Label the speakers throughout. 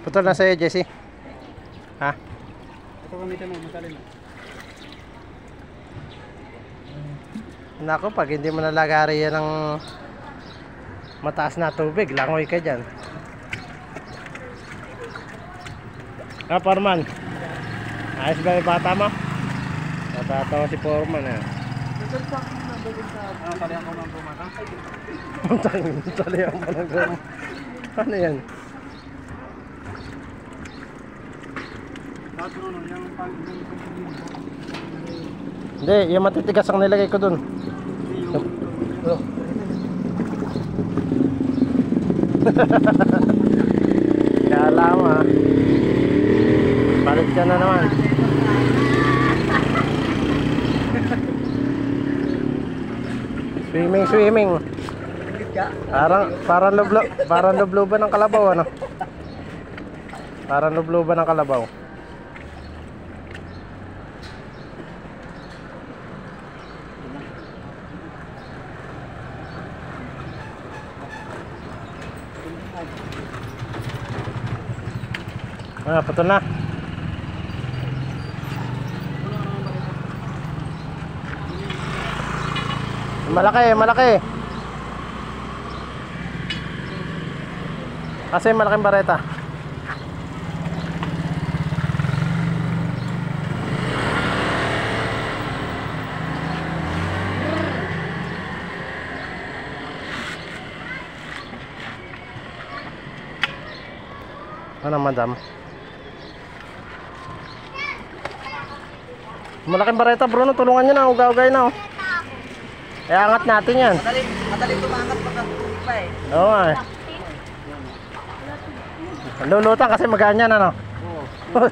Speaker 1: Putol na sa'yo, Jesse. Ha?
Speaker 2: Ito gamitin mo, masalin mo.
Speaker 1: Nako, pag hindi mo nalagari yan ng mataas na tubig, langoy ka dyan. Ah, Foreman. Ayos ba yung bata mo? Natatawa si Foreman eh.
Speaker 2: Talihan ko ng bumata.
Speaker 1: Talihan mo ng gum. Ano yan? Hindi, yung matitigas ang nilagay ko dun. Kala mo ha. Balik ka na naman. Swimming. Parang lubluban ng kalabaw ano. Parang lubluban ng kalabaw. Ah, putol na. Malaki. Kasi malaking bareta. Ano, madam? Malaking bareta, Bruno. Tulungan nyo na. Ugaw-ugay na. Angat natin yan.
Speaker 2: Madaling tumangat pagka tubig pa eh.
Speaker 1: Oo nga eh. Lulutan kasi magaan yan ano? Oo.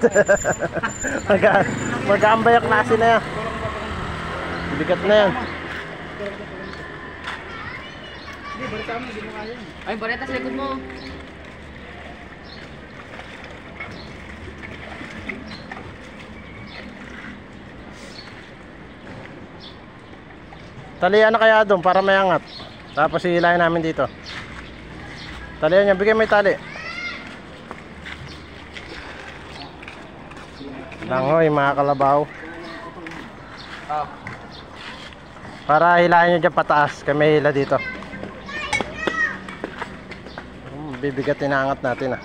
Speaker 1: Mag-aambay ang klase na yan. Bigat na yan.
Speaker 2: Hindi, bareta mo. Hindi mo kaya.
Speaker 3: Ay, bareta sa likod mo.
Speaker 1: Talian na kaya doon para may angat. Tapos hihilahin namin dito. Talian niya, bigay may tali. Langoy mga kalabaw. Para hilahin nyo dyan pataas. Kami hila dito. Bibigat inaangat natin ah.